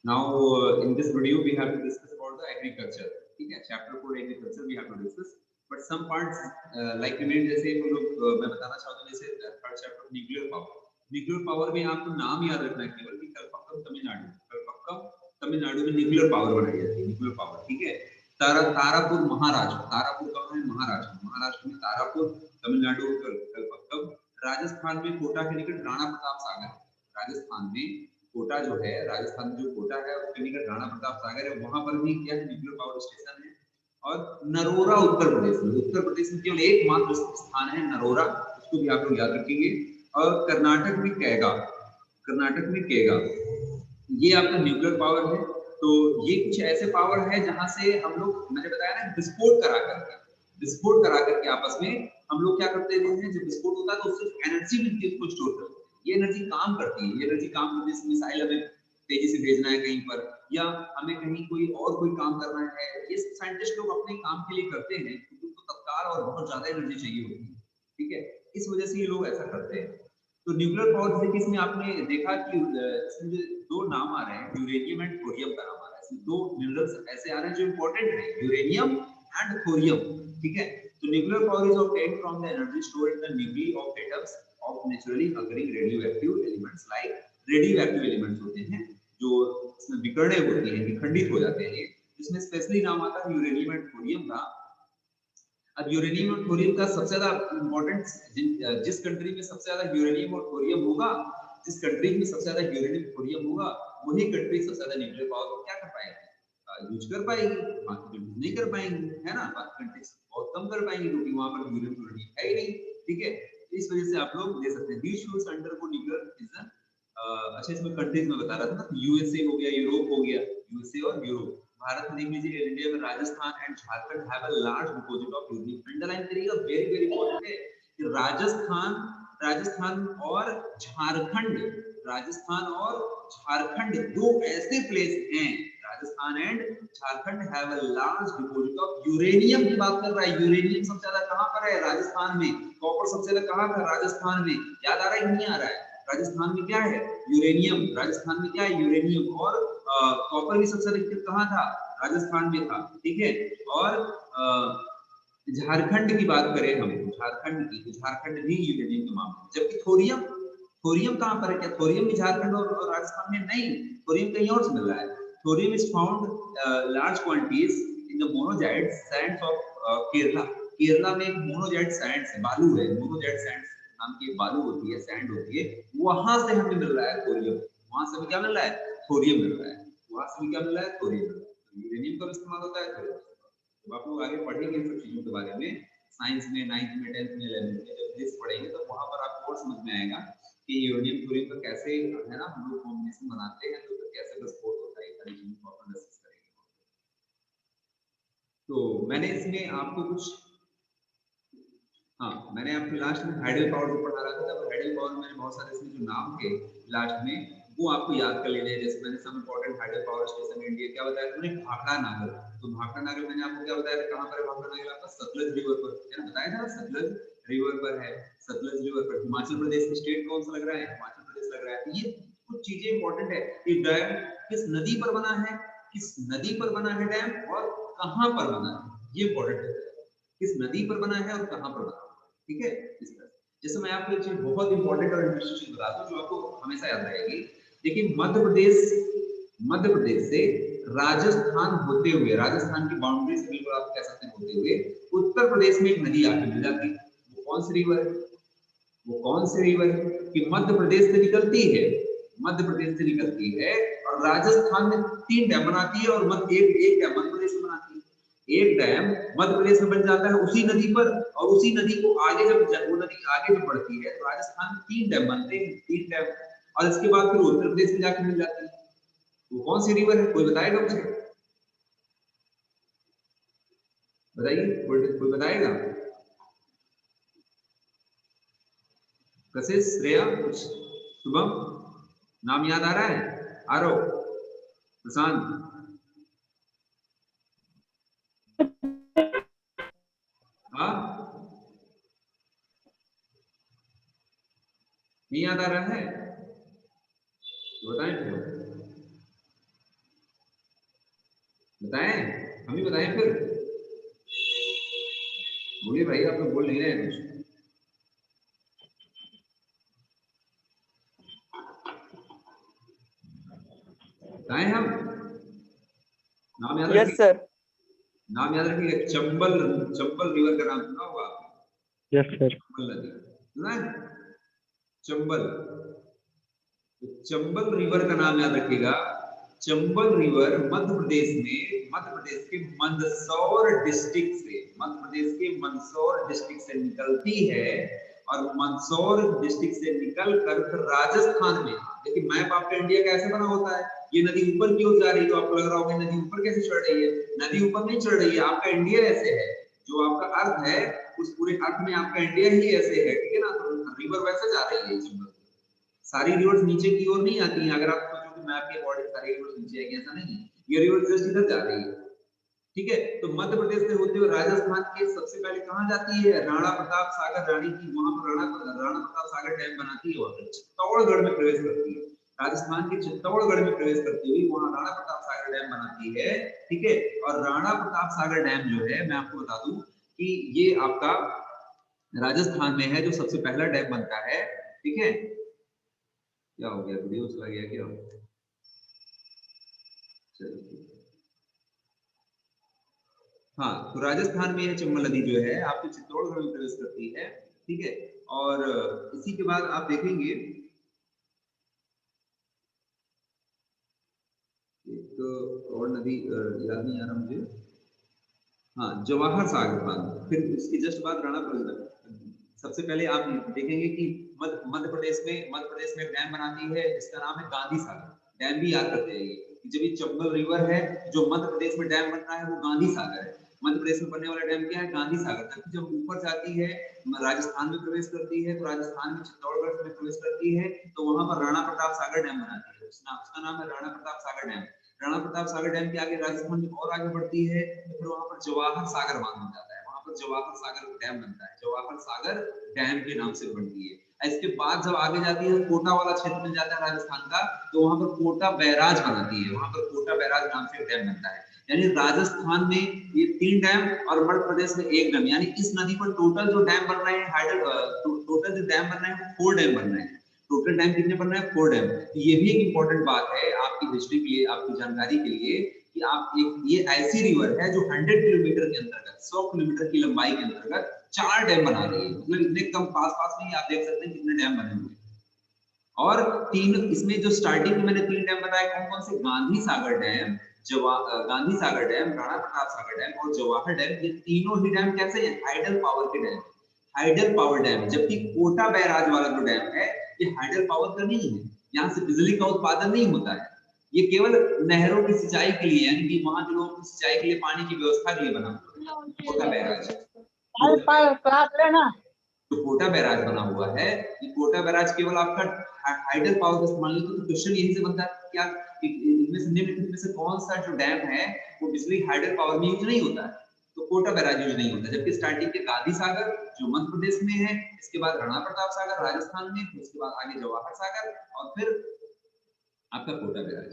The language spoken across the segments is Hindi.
Now, in this video, we have to discuss about the agriculture. ठीक है, chapter 4 agriculture we have to discuss. But some parts like remain जैसे हम लोग मैं बताना चाहता हूँ जैसे third chapter nuclear power. Nuclear power में आपको नाम याद रखना है केवल कि कलपक्कम तमिलनाडु में न्यूक्लियर पावर बनाई जाती है. न्यूक्लियर पावर ठीक है. तारापुर महाराष्ट्र. तारापुर कहाँ है? महाराष्ट्र में तारापुर. तमिलनाडु कलपक्कम. राजस्थान में कोटा के निकट राणा प्रताप सागर. राजस्थान में कोटा जो है, राजस्थान में जो कोटा है उसके निकट राणा प्रताप सागर है, वहां पर भी क्या है? न्यूक्लियर पावर स्टेशन है. और नरोरा उत्तर प्रदेश में केवल एकमात्र स्थान है नरोरा, उसको भी आप लोग याद रखेंगे. और कर्नाटक में केगा, ये आपका न्यूक्लियर पावर है. तो ये कुछ ऐसे पावर है जहां से हम लोग, मैंने बताया ना, विस्फोट करा करके आपस में हम लोग क्या करते हैं, जब विस्फोट होता है तो उससे एनर्जी मिलती है, उसको स्टोर करते हैं. ये एनर्जी काम करती है, जैसे मिसाइल हमें तेजी से भेजना है कहीं पर, या हमें कहीं कोई काम करना है, ये साइंटिस्ट लोग अपने काम के लिए करते हैं क्योंकि उनको तत्काल और बहुत ज्यादा एनर्जी चाहिए होती है. ठीक है, इस वजह से ये लोग ऐसा करते हैं. तो न्यूक्लियर पावर जैसे कि इसमें आपने देखा कि इसमें जो दो नाम आ रहे हैं, यूरेनियम एंड थोरियम का नाम आ रहा है. इसमें दो मिनरल्स ऐसे आ रहे हैं जो इंपॉर्टेंट है, यूरेनियम एंड थोरियम. ठीक है. तो nuclear power is obtained from the energy stored in the nuclei of atoms of naturally occurring radioactive elements. Like radioactive elements होते हैं जो इसमें विकर्णे होती हैं, विखंडित हो जाते हैं. इसमें स्पेशली नाम आता है यूरेनियम एंड थोरियम का. अब यूरेनियम और थोरियम का सबसे ज्यादा इंपॉर्टेंट, जिस कंट्री में सबसे ज्यादा यूरेनियम और थोरियम होगा, वही कंट्री सबसे ज्यादा न्यूक्लियर पावर को क्या कर पाएगी? यूज कर पाएगी. बाकी कंट्रीज नहीं कर पाएंगी, है ना. बाकी कंट्रीज बहुत कम कर पाएंगी क्योंकि वहां पर यूरेनियम थोरियम है ही नहीं. ठीक है, इस वजह से आप लोग ले सकते हैं. दीस शोस अंडरगो न्यूक्लियर फिजन. अच्छा, इसमें कंट्रीज में बता रहा था ना, यूएसए हो गया, यूरोप हो गया, यूएसए और यूरोप. भारत में देख लीजिए, इंडिया में Rajasthan and Jharkhand have a large deposit of uranium. Underline करिएगा, वेरी वेरी इंपॉर्टेंट है कि राजस्थान और झारखंड दो ऐसे प्लेस हैं. Rajasthan and Jharkhand have a large deposit of uranium की बात कर रहा है. यूरेनियम सबसे ज्यादा कहां पर है? राजस्थान में. कॉपर सबसे ज्यादा कहां पर? राजस्थान में. याद आ रहा है कि नहीं आ रहा है? राजस्थान में क्या है? यूरेनियम. राजस्थान में क्या है? यूरेनियम. और कॉपर भी सबसे अधिक कहां था? राजस्थान में था. ठीक है. और झारखंड की बात करें हम, झारखंड की, तो झारखंड भी यूरेनियम के मामले में. जबकि थोरियम कहां पर है? क्या थोरियम भी झारखंड और राजस्थान में? नहीं, थोरियम कहीं और से मिल रहा है. Thorium is found large quantities in the monazite Sands of Kerala. Kerala में एक मोनोजाइट सैंड्स है, बालू है, मोनोजाइट सैंड्स नाम की बालू होती है, सैंड होती है, वहां से हमें मिल रहा है थोरियम. वहां से हमें क्या मिल रहा है? थोरियम मिल रहा है. वहां से क्या मिल रहा है? थोरियम मिल रहा है. यूरेनियम का इस्तेमाल होता है थोरियम. तो आप लोग आगे पढ़ेंगे इन सब चीजों के बारे में, साइंस में 9th में 10th में 11th में जब फिजिक्स पढ़ेंगे तो वहां पर आपको और समझ में आएगा कि यूरेनियम थोरियम का कैसे, है ना, हम लोग कॉम्बिनेशन बनाते हैं तो फिर कैसे विस्फोट होता है. सारी चीजों को अपन डिस्कस करेंगे. तो मैंने इसमें आपको कुछ, हाँ, मैंने आपको लास्ट में हाइडल पावर को पढ़ा रहा था. हाइडल पावर में बहुत सारे इसमें जो नाम थे लास्ट में, वो आपको याद कर लेने हैं. जैसे मैंने सब important hydel power station India क्या बताया तुमने? भाखड़ा नागर. तो भाखड़ा नागर मैंने आपको क्या बताया था? कहां पर है भाखड़ा नागर? आपका सतलज रिवर पर है ना, बताया था. सतलज रिवर पर है. सतलज रिवर पर हिमाचल प्रदेश में स्टेट कौन सा लग रहा है? हिमाचल प्रदेश लग रहा है. ये कुछ चीजें इंपॉर्टेंट है. ये डैम किस नदी पर बना है, डैम, और कहां पर बना है, ये इंपॉर्टेंट है. किस नदी पर बना है और कहां पर बना है. ठीक है. इस तरह जैसे मैं आपको एक चीज बहुत इंपॉर्टेंट और इंटरेस्टिंग चीज बता दूं जो आपको हमेशा याद रहेगी. देखिए, मध्य प्रदेश से राजस्थान होते हुए, राजस्थान की बाउंड्री से बिल्कुल आप कह सकते हैं होते हुए, उत्तर प्रदेश में एक नदी आके मिल जाती है. वो कौन सी रिवर है? कि मध्य प्रदेश से निकलती है. और राजस्थान में 3 डैम बनाती है और एक एक डैम मध्य प्रदेश में बनाती है. एक डैम मध्य प्रदेश में बन जाता है उसी नदी पर, और उसी नदी को आगे जब वो नदी आगे जब बढ़ती है तो राजस्थान में 3 डैम बनते हैं, 3 डैम. और इसके बाद फिर उत्तर प्रदेश में जाके मिल जाती है. वो कौन सी रिवर है? कोई बताएगा मुझे? बताइए, कोई बताएगा? कशिश, श्रेया, कुछ, शुभम, नाम याद आ रहा है? आरव, प्रशांत, हाँ, नहीं याद आ रहा है तो बताएं फिर. बताएं, हम ही बताएं फिर? बोलिए भाई, आप लोग बोल नहीं रहे हैं कुछ। बताएं हम। नाम याद यस रखिए, सर। नाम याद रखिए, चंबल, चंबल रिवर का नाम सुना होगा आपने? Yes sir. चंबल नदी सुना है? चंबल, तो चंबल रिवर का नाम याद रखिएगा। चंबल रिवर मध्य प्रदेश में, मध्य प्रदेश के मंदसौर डिस्ट्रिक्ट से, मध्य प्रदेश के मंदसौर डिस्ट्रिक्ट से निकलती है, और मंदसौर डिस्ट्रिक्ट से निकल कर फिर राजस्थान में, देखिए मैप आपका इंडिया कैसे बना होता है, ये नदी ऊपर की ओर जा रही है, तो आपको लग रहा होगा नदी ऊपर कैसे चढ़ रही है। नदी ऊपर नहीं चढ़ रही है, आपका इंडिया ऐसे है, जो आपका अर्थ है उस पूरे अर्थ में आपका इंडिया ही ऐसे है, ठीक है ना। तो रिवर वैसे जा रही है चंबल, सारी रिवर्स नीचे की ओर नहीं आती हैं। अगर आप सोचो कि मैप के अकॉर्डिंग सारी रिवर्स नीचे आएगी, ऐसा नहीं है, ये रिवर जस्ट इधर जा रही है, ठीक है। तो मध्य प्रदेश से होते हुए राजस्थान के सबसे पहले कहां जाती है, राणा प्रताप सागर रानी की, वहां पर राणा प्रताप सागर डैम बनाती है, वहां पर चित्तौड़गढ़ में प्रवेश करती है, राजस्थान के चित्तौड़गढ़ में प्रवेश करती हुई वहां राणा प्रताप सागर डैम बनाती है, ठीक है। और राणा प्रताप सागर डैम जो है, मैं आपको बता दूं कि ये आपका राजस्थान में है, जो सबसे पहला डैम बनता है, ठीक है। क्या हो गया, वीडियो चला गया क्या? चलिए, हाँ, तो राजस्थान में यह चंबल नदी जो है आपके चित्तौड़गढ़ में प्रवेश करती है, ठीक है। और इसी के बाद आप देखेंगे एक और नदी, याद नहीं आ रहा मुझे, हाँ, जवाहर सागर बांध, फिर उसके जस्ट बाद राणा प्रताप। सबसे पहले आप देखेंगे कि मध्य प्रदेश में डैम बनाती है, इसका नाम है गांधी सागर डैम, भी याद रखते हैं कि जब ये चंबल रिवर है, जो मध्य प्रदेश में डैम बन रहा है वो गांधी सागर है, मध्य प्रदेश में बनने वाला डैम क्या है, गांधी सागर। जबकि जब ऊपर जाती है, राजस्थान में प्रवेश करती है, तो राजस्थान में चित्तौड़गढ़ में प्रवेश करती है, तो वहां पर राणा प्रताप सागर डैम बनाती है, उसका नाम है राणा प्रताप सागर डैम। राणा प्रताप सागर डैम के आगे राजस्थान में और आगे बढ़ती है, तो फिर वहां पर जवाहर सागर बांध बन जाता है, वहां पर जवाहर सागर डैम बनता है, जवाहर सागर डैम के नाम से बनती है। इसके बाद जब आगे जाती है, कोटा वाला क्षेत्र मिल जाता है राजस्थान का, तो वहां पर कोटा बैराज बनाती है, वहां पर कोटा बैराज नाम से डैम बनता है। यानी राजस्थान में ये 3 डैम और मध्य प्रदेश में 1 डैम, यानी इस नदी पर टोटल जो डैम बन रहे हैं, टोटल जो डैम बन रहे हैं 4 डैम बन रहे हैं। टोटल डैम कितने बन रहे हैं, 4 डैम। तो ये भी एक इंपॉर्टेंट बात है आपकी हिस्ट्री के लिए, आपकी जानकारी के लिए, कि आप एक, ये ऐसी रिवर है जो 100 किलोमीटर के अंतर्गत, 100 किलोमीटर की लंबाई के अंतर्गत 4 डैम बना रही है। मतलब इतने कम पास पास में ही आप देख सकते हैं कितने डैम बने हुए हैं। और 3 इसमें जो स्टार्टिंग में मैंने 3 डैम बताया, कौन कौन से, Gandhi Sagar dam, Gandhi Sagar dam, Rana Pratap Sagar dam और जवाहर डैम, ये तीनों ही डैम कैसे हैं, हाइडल पावर के डैम, हाइडल पावर डैम। जबकि कोटा बैराज वाला जो डैम है, ये हाइडल पावर का नहीं है, यहाँ से बिजली का उत्पादन नहीं होता है, ये केवल नहरों की सिंचाई के लिए, यानी कि वहां जो लोगों की सिंचाई के लिए पानी की व्यवस्था के लिए बना हुआ है कोटा बैराज। तो कोटा बैराज बना हुआ है, ये कोटा बैराज केवल आपका हाइडल पावर का इस्तेमाल नहीं। तो क्वेश्चन यही से बनता है क्या, इनमें से निम्नलिखित में से कौन सा जो डैम है वो बिजली हाइडल पावर में यूज नहीं होता है, तो कोटा बैराज यूज नहीं होता। जबकि स्टार्टिंग के गांधी सागर जो मध्य प्रदेश में है, इसके बाद राणा प्रताप सागर राजस्थान में, उसके बाद आगे जवाहर सागर, और फिर आपका कोटा बैराज,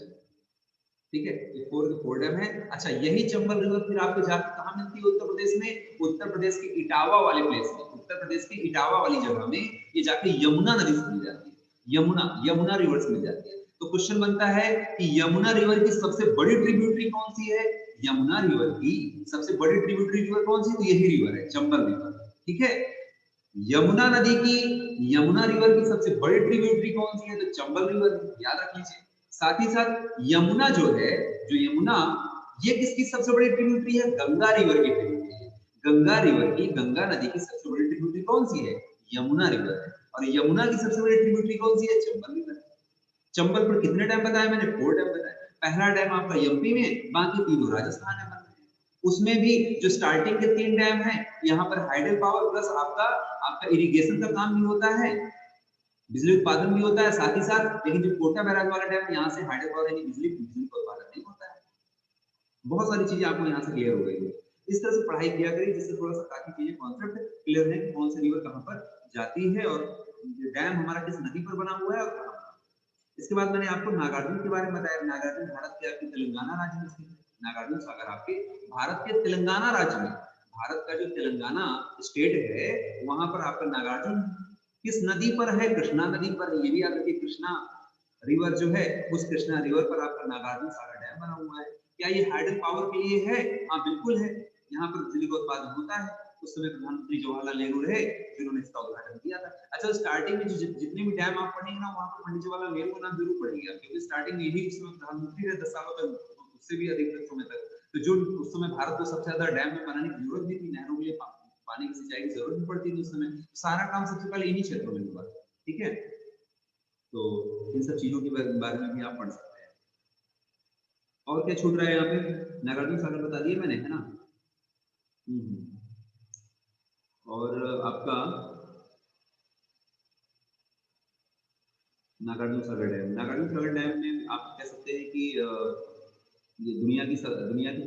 ठीक है। ये 4 डैम है। अच्छा, यही चंबल रिवर फिर आपको जाकर कहां मिलती है, उत्तर प्रदेश में, उत्तर प्रदेश के इटावा वाले प्लेस में, उत्तर प्रदेश के इटावा वाली जगह में ये जाके यमुना नदी से मिल जाती है, यमुना रिवर से मिल जाती है। तो क्वेश्चन बनता है कि यमुना रिवर की सबसे बड़ी ट्रिब्यूटरी कौन सी है, यमुना रिवर की सबसे बड़ी ट्रिब्यूटरी रिवर कौन सी, तो यही रिवर है, चंबल रिवर, ठीक है। यमुना नदी की, यमुना रिवर की सबसे बड़ी ट्रिब्यूटरी कौन सी है, तो चंबल रिवर, याद रख लीजिए। साथ ही साथ यमुना जो है, जो यमुना, ये किसकी सबसे बड़ी ट्रिब्यूटरी है, गंगा रिवर की ट्रिब्यूटरी है। गंगा रिवर की, गंगा नदी की सबसे बड़ी ट्रिब्यूटरी कौन सी है, यमुना रिवर है। और यमुना की सबसे बड़ी ट्रिब्यूटरी कौन सी है, चंबल रिवर। चंबल पर कितने डैम बताए मैंने, 4 डैम बताए। पहला डैम आपका एमपी में, बाकी तीनों राजस्थान में बन रहे हैं। उसमें भी जो स्टार्टिंग के 3 डैम हैं, यहाँ पर हाइडल पावर प्लस आपका आपका इरिगेशन का काम भी होता है, बिजली उत्पादन भी होता है साथ ही साथ। लेकिन जो कोटा बैराज वाला डैम है, यहाँ से हाइडल पावर यानी बिजली का उत्पादन नहीं होता है। बहुत सारी चीजें आपको यहाँ से क्लियर हो गई है। इस तरह से पढ़ाई किया करिए, जिससे थोड़ा सा काफी चीजें कॉन्सेप्ट क्लियर है कि कौन सी रिवर कहाँ पर जाती है, और डैम हमारा किस नदी पर बना हुआ है और कहाँ। इसके बाद मैंने आपको नागार्जुन के बारे में बताया। नागार्जुन भारत के आपके तेलंगाना राज्य में स्थित है, नागार्जुन सागर आपके भारत के तेलंगाना राज्य में, भारत का जो तेलंगाना स्टेट है वहां पर आपका नागार्जुन किस नदी पर है? कृष्णा नदी पर। ये भी याद रखिए, कृष्णा रिवर जो है उस कृष्णा रिवर पर आपका नागार्जुन सागर डैम बना हुआ है। क्या ये हाइडल पावर के लिए है? हाँ बिल्कुल है। यहाँ पर बिजली का उत्पादन होता है। उस समय प्रधानमंत्री जवाहरलाल नेहरू रहे जिन्होंने इसका उद्घाटन किया था। अच्छा, स्टार्टिंग में जितने भी डैम आप पढ़ेंगे ना वहां पर पंडित जवाहरलाल नेहरू का नाम जरूर पढ़ेगा, क्योंकि स्टार्टिंग में यही उस समय प्रधानमंत्री रहे 10 सालों तक, उससे भी अधिक समय तक। तो जो उस समय भारत को सबसे ज्यादा डैम में बनाने की जरूरत भी थी, नहरों के लिए पानी की सिंचाई की जरूरत भी पड़ती थी उस समय, सारा काम सबसे पहले इन्हीं क्षेत्रों में हुआ। ठीक है, तो इन सब चीजों के बारे में भी आप पढ़ सकते हैं। और क्या छूट रहा है यहाँ पे? नागार्जुन सागर बता दिए मैंने, है ना। और आपका नागार्जुन सागर डैम में आप कह सकते हैं कि ये दुनिया की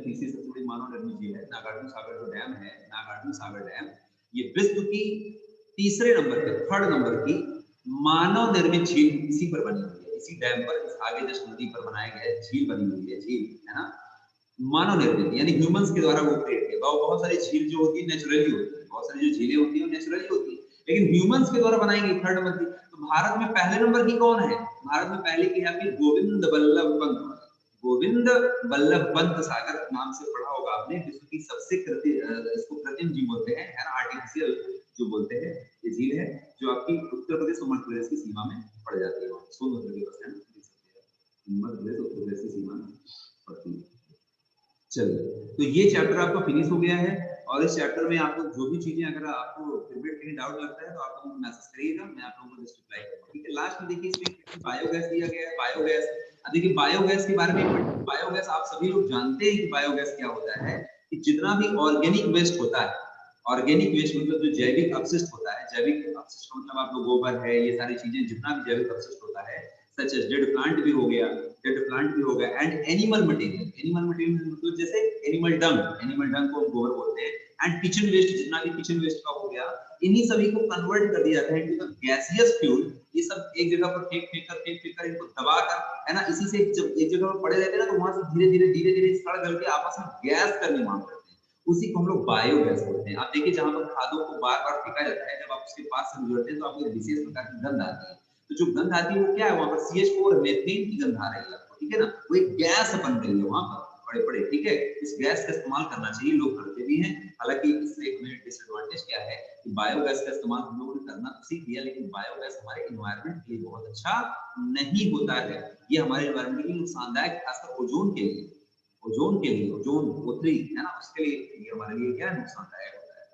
तीसरी सबसे बड़ी मानव निर्मित झील है। नागार्जुन सागर जो डैम है, नागार्जुन सागर डैम, ये विश्व की तीसरे नंबर पे, थर्ड नंबर की मानव निर्मित झील इसी पर बनी हुई है। इसी डैम पर, इस आगे जस्ट नदी पर बनाया गया झील बनी हुई है, झील, है ना, मानव निर्मित, यानी ह्यूमंस के द्वारा वो क्रिएट किया। बहुत सारी झील जो होती है नेचुरली होती है, बहुत सारी जो झीलें होती है वो नेचुरली होती है, लेकिन ह्यूमंस के द्वारा बनाई गई थर्ड नंबर की। तो भारत में पहले नंबर की कौन है? भारत में पहले की है आपकी गोविंद बल्लभ पंत, गोविंद बल्लभ पंत सागर नाम से पढ़ा होगा आपने। विश्व की सबसे इसको कृत्रिम झील बोलते हैं, है ना, आर्टिफिशियल जो बोलते हैं, ये झील है जो आपकी उत्तर प्रदेश और मध्य प्रदेश की सीमा में पड़ जाती है, सोनभद्र के पास, है ना, मध्य प्रदेश उत्तर प्रदेश की सीमा में पड़ती है। चलिए, तो ये चैप्टर आपका फिनिश हो गया है। और इस चैप्टर में आपको जो भी चीजें अगर आपको फिर भी कहीं डाउट लगता है तो आप लोगों को मैसेज करिएगा, मैं आप लोगों को जस्ट रिप्लाई करूंगा। ठीक है, लास्ट में देखिए इसमें बायोगैस दिया गया है। बायोगैस, देखिए बायोगैस के बारे में, बायोगैस आप सभी लोग जानते हैं कि बायोगैस क्या होता है, कि जितना भी ऑर्गेनिक वेस्ट होता है, ऑर्गेनिक वेस्ट मतलब जो जैविक अपशिष्ट होता है, जैविक अपशिष्ट मतलब आप लोग गोबर है, ये सारी चीजें, जितना भी जैविक अपशिष्ट होता है, सच एज डेड प्लांट भी हो गया, एंड एनिमल मटेरियल, मतलब जैसे एनिमल डंग को गोबर बोलते हैं, एंड किचन वेस्ट, जितना भी किचन वेस्ट का हो गया, इन्हीं सभी को कन्वर्ट कर दिया जाता है इनटू द गैसियस फ्यूल। ये सब एक जगह पर फेंक कर इनको दबा कर, है ना, इसी से जब एक जगह पर पड़े रहते हैं ना, तो वहां से धीरे धीरे सड़ गल के आपस में गैस का निर्माण करते हैं, उसी को हम लोग बायोगैस बोलते हैं। आप देखिए जहां पर खादों को बार बार फेंका जाता है, जब आप उसके पास से गुजरते हैं तो आपको एक विशेष प्रकार की गंध आती है। तो जो गंध आती है वो क्या है? वहां पर CH4 मीथेन की गंध आ रही है आपको, ठीक है ना, वो एक गैस बन रही है वहां पर बड़े बड़े। ठीक है, इस गैस का इस्तेमाल करना चाहिए, लोग करते भी हैं। हालांकि इससे एक मेन डिसएडवांटेज क्या है कि बायोगैस का इस्तेमाल हम लोगों ने करना सीख लिया, लेकिन बायोगैस हमारे एनवायरनमेंट के लिए बहुत अच्छा नहीं होता है। ये हमारे एनवायरनमेंट के लिए नुकसानदायक, खासकर ओजोन के लिए, ओजोन O3, है ना, उसके लिए ये हमारे लिए क्या है, नुकसानदायक होता है।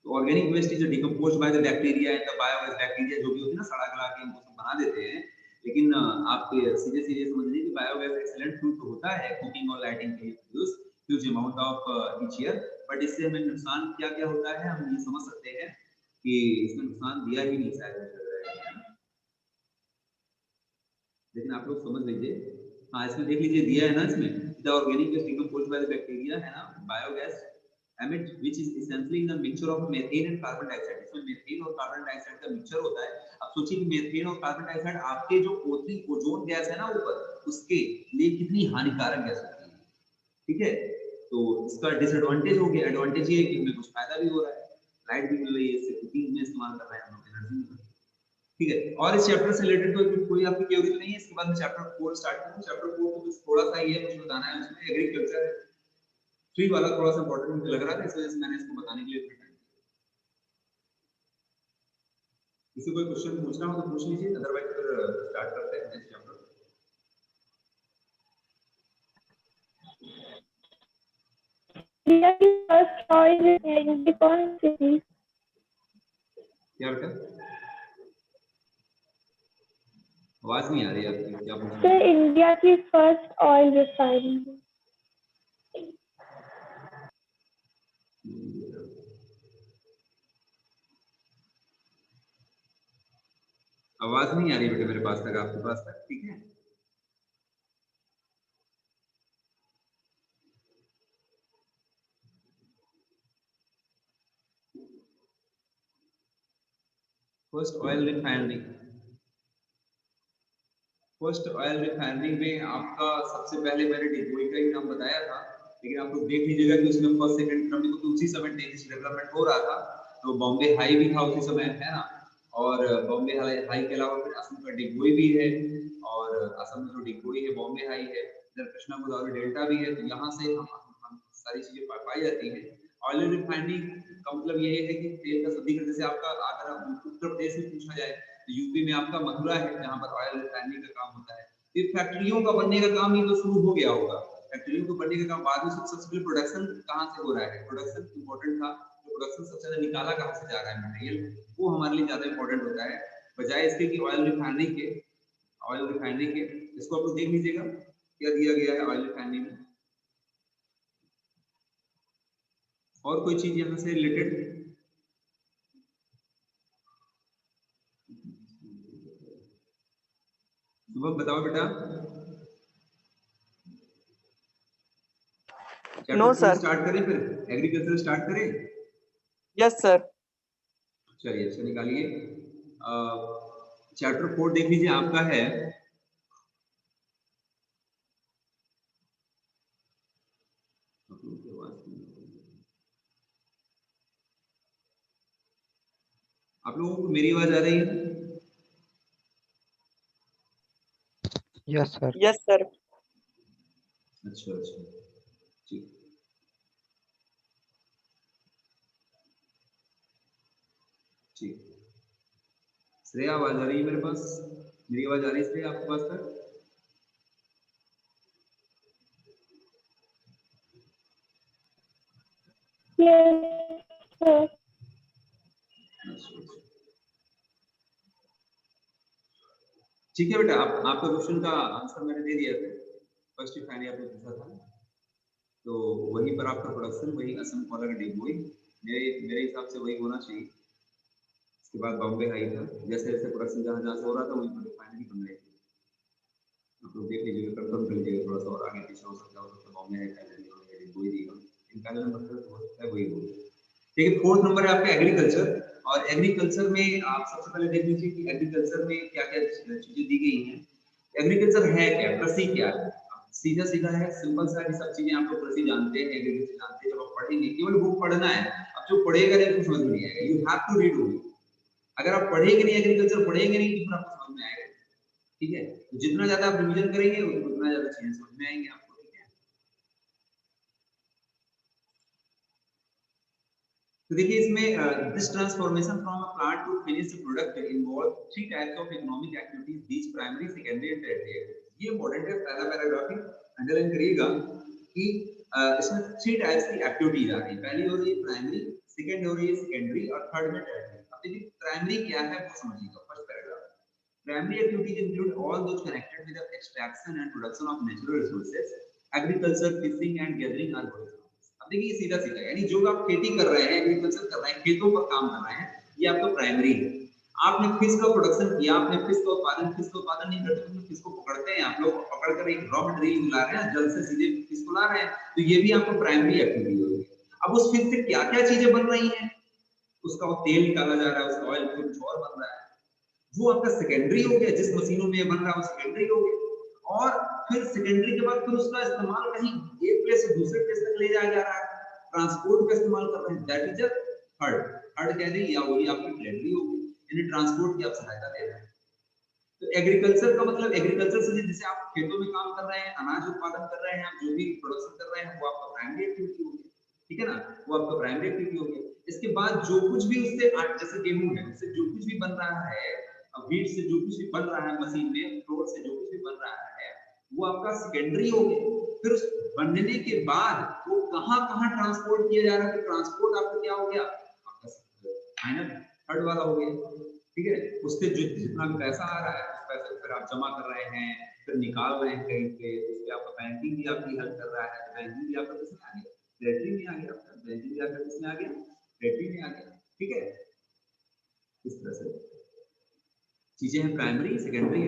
तो organic waste is decomposed by the bacteria and the biogas, bacteria जो भी होती है ना, सड़ा गला के इनको सब बना देते हैं। लेकिन आप सीधे सीधे समझ लीजिए कि बायोगैस एक्सीलेंट फ्यूल तो होता है कुकिंग और लाइटिंग के लिए produce huge amount of each year, but इससे हमें नुकसान क्या क्या होता है हम ये समझ सकते हैं कि इसमें नुकसान दिया ही नहीं शायद मुझे लग रहा है, लेकिन आप लोग समझ लीजिए। हाँ, इसमें देख लीजिए दिया है ना, इसमें the organic waste decomposed by the bacteria, है ना, biogas emit which is essentially the mixture of methane and carbon dioxide। इसमें मीथेन और कार्बन डाइऑक्साइड का मिक्सचर होता है। अब सोचिए कि मीथेन और कार्बन डाइऑक्साइड आपके जो O3 ओजोन गैस है ना ऊपर, उसके लिए कितनी हानिकारक गैस होती है। ठीक है, तो इसका डिसएडवांटेज हो गया। एडवांटेज ये है कि हमें कुछ फायदा भी हो रहा है, लाइट भी मिल रही है, इससे कुकिंग में इस्तेमाल कर रहे हैं हम लोग, एनर्जी मिल रही है। ठीक है, और इस चैप्टर से रिलेटेड तो कोई आपकी क्वेरी तो नहीं है? इसके बाद में चैप्टर 4 स्टार्ट करूं। चैप्टर 4 तो कुछ थोड़ा सा ही है, कुछ बताना है उसमें, एग्रीकल्चर है, 3 वाला थोड़ा सा इंपॉर्टेंट मुझे लग रहा था, इस वजह से मैंने इसको बताने के लिए इतना टाइम। किसी कोई क्वेश्चन पूछना हो तो पूछ लीजिए, अदरवाइज फिर स्टार्ट करते हैं next chapter. First oil refinery कौन सी थी? क्या बेटा, आवाज नहीं आ रही आपकी, क्या पूछ रहे सर, हैं? इंडिया की फर्स्ट ऑयल रिफाइनरी। आवाज नहीं आ रही बेटा मेरे पास तक, आपके पास तक ठीक है? First oil refinery, first oil refinery में आपका सबसे पहले मैंने डिगबोई का ही नाम बताया था, लेकिन आप लोग देख लीजिएगा कि उसमें फर्स्ट सेकंड क्रम में तो उसी समय तेजी से डेवलपमेंट हो रहा था। तो बॉम्बे हाई भी था उसी समय, है ना, और बॉम्बे हाई के अलावा फिर असम का डिगबोई भी है, और असम में जो डिगबोई है बॉम्बे हाई है, इधर कृष्णा गोदावरी डेल्टा भी है। तो यहाँ से हम सारी चीजें पाई जाती हैं। ऑयल रिफाइनरी का मतलब ये है कि तेल का शुद्धिकरण, जैसे आपका अगर उत्तर प्रदेश में पूछा जाए तो यूपी में आपका मथुरा है जहाँ पर ऑयल रिफाइनरी का काम होता है। फिर फैक्ट्रियों का बनने का काम ही तो शुरू हो गया होगा, फैक्ट्रियों को बनने का काम बाद में सबसे पहले प्रोडक्शन कहाँ से हो रहा है, प्रोडक्शन इंपॉर्टेंट था। तो प्रोडक्शन सबसे ज्यादा निकाला कहाँ से जा रहा है मटेरियल, वो हमारे लिए ज्यादा इंपॉर्टेंट होता है, बजाय इसके कि ऑयल रिफाइनरी के। ऑयल रिफाइनरी के इसको आप लोग देख लीजिएगा क्या दिया गया है ऑयल रिफाइनरी में। और कोई चीज यहाँ से रिलेटेड? सुबह बताओ बेटा। No chapter 4 sir. स्टार्ट करें, फिर एग्रीकल्चर स्टार्ट करें। Yes sir. चलिए अच्छा निकालिए। चैप्टर 4 देख लीजिए आपका है आप लोगों को मेरी आवाज आ रही है? Yes sir. Yes sir. अच्छा अच्छा ठीक ठीक। श्रेया आवाज आ रही है मेरे पास? मेरी आवाज आ रही है श्रेया आपके पास तक? Yes, sir. अच्छा अच्छा ठीक है बेटा, आप आपका क्वेश्चन का आंसर मैंने दे दिया था, फर्स्ट रिफाइनरी आपने पूछा था, तो वहीं पर आपका प्रोडक्शन वही असम कोला का डिगबोई, मेरे मेरे हिसाब से वही होना चाहिए। इसके बाद बॉम्बे हाई था, जैसे जैसे प्रोडक्शन जहाँ जहाँ से हो रहा था वहीं पर रिफाइनरी बन रही थी। आप लोग देख लीजिएगा, कंफर्म कर लीजिएगा, थोड़ा सा और आगे पीछे हो सकता है बॉम्बे हाई पहले दिया या डिगबोई दिया, इनका जो नंबर हो सकता है वही हो। ठीक है, फोर्थ नंबर है आपका एग्रीकल्चर। और एग्रीकल्चर में आप सबसे पहले देख लीजिए कि एग्रीकल्चर में क्या क्या चीजें दी गई हैं। एग्रीकल्चर है क्या, कृषि क्या है? सीधा सीधा है, सिंपल सा है, सब चीजें आप लोग कृषि जानते हैं, एग्रीकल्चर जानते हैं, जब आप पढ़ेंगे केवल बुक पढ़ना है। अब जो पढ़ेगा नहीं उसको समझ में नहीं आएगा, you have to read only. अगर आप पढ़ेंगे नहीं, एग्रीकल्चर पढ़ेंगे नहीं, तो फिर आपको समझ में आएगा। ठीक है, तो जितना ज्यादा आप रिवीजन करेंगे उतना ज्यादा चीजें समझ में आएंगी आपको। ठीक है, तो देखिए इसमें this transformation from a plant to finished product involve three types of economic activities, बीच प्राइमरी सेकेंडरी एंड टर्टियरी। ये इंपॉर्टेंट है, पहला पैराग्राफ ही अंडरलाइन करिएगा कि इसमें थ्री टाइप्स की एक्टिविटीज आ रही है। पहली हो रही है प्राइमरी, सेकंड हो रही है सेकेंडरी, और थर्ड में टर्टियरी। अब देखिए प्राइमरी क्या है वो समझिएगा, first paragraph. Primary activities include all those connected with the extraction and production of natural resources, agriculture, fishing and gathering are good. अब देखिए सीधा सीधा, यानी जो आप खेती कर रहे हैं, एग्रीकल्चर कर रहे हैं, खेतों पर काम कर रहे हैं, ये आपका प्राइमरी है। आपने फिश का प्रोडक्शन किया, आपने फिश का उत्पादन नहीं करते, तो फिश को पकड़ते हैं आप लोग, पकड़ कर एक रॉ मटेरियल ला रहे हैं, जल से सीधे फिश को ला रहे हैं, तो ये भी आपको प्राइमरी एक्टिविटी होगी। अब उस फिश से क्या क्या चीजें बन रही हैं, उसका वो तेल निकाला जा रहा है, उसका ऑयल कुछ और बन रहा है, वो आपका सेकेंडरी हो गया। जिस मशीनों में ये बन रहा है वो सेकेंडरी हो गया। और फिर सेकेंडरी के बाद फिर उसका इस्तेमाल कहीं एक प्लेस से दूसरे प्लेस तक ले जाया जा रहा है, ट्रांसपोर्ट का इस्तेमाल कर रहे हैं, that is a third. Third कह दें या वही आपकी प्राइमरी होगी, यानी ट्रांसपोर्ट की आप सहायता दे रहे हैं। तो एग्रीकल्चर का मतलब, एग्रीकल्चर से जैसे आप खेतों में काम कर रहे हैं, अनाज उत्पादन कर रहे हैं, आप जो भी प्रोडक्शन कर रहे हैं, वो आपका प्राइमरी एक्टिविटी होगी। ठीक है ना, वो आपका प्राइमरी एक्टिविटी होगी। इसके बाद जो कुछ भी उससे, जैसे गेहूं है, उससे जो कुछ भी बन रहा है, वीट से जो कुछ भी बन रहा है मशीन में, फ्लोर से जो कुछ भी बन रहा है, वो आपका सेकेंडरी हो गया। फिर उस बनने के बाद वो कहां कहां ट्रांसपोर्ट किया जा रहा है, तो ट्रांसपोर्ट आपका क्या हो गया, आपका फाइनल थर्ड वाला हो गया। ठीक है, उससे जो जितना भी पैसा आ रहा है उस पैसे को फिर आप जमा कर रहे हैं, फिर निकाल रहे हैं कहीं पे, उस पे आपका बैंकिंग भी आपकी हेल्प कर रहा है। बैंकिंग भी आपका किसमें आ गया, ट्रेजरी में आ गया, आपका बैंकिंग भी आपका किसमें आ गया, ट्रेजरी में आ गया। ठीक है, इस तरह से चीजें हैं, प्राइमरी, सेकेंडरी,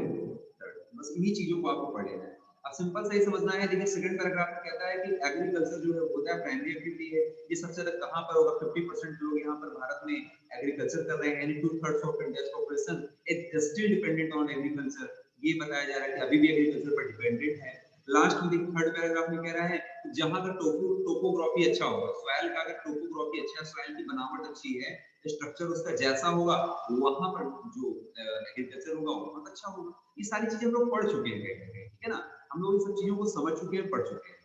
थर्ड, बस इन्हीं चीजों को आपको पढ़ लेना है। अब सिंपल से ही समझना है। देखिए सेकंड पैराग्राफ में कहता है कि एग्रीकल्चर जो है होता है प्राइमरी एक्टिविटी है। ये सबसे ज्यादा कहां पर होगा, 50% लोग यहाँ पर भारत में एग्रीकल्चर कर रहे हैं, यानी 2/3 of India's population is still dependent on agriculture. ये बताया जा रहा है कि अभी भी एग्रीकल्चर पर डिपेंडेंट है। लास्ट में देखिए थर्ड पैराग्राफ में कह रहा है जहां का टोपोग्राफी अच्छा होगा, सॉइल का अगर टोपोग्राफी अच्छा है, सॉइल की बनावट अच्छी है, स्ट्रक्चर उसका जैसा होगा, वहां पर जो एग्रीकल्चर होगा वो बहुत अच्छा होगा। ये सारी चीजें हम लोग पढ़ चुके हैं कहीं ना कहीं, ठीक है ना, हम लोग इन सब चीजों को समझ चुके हैं, पढ़ चुके हैं।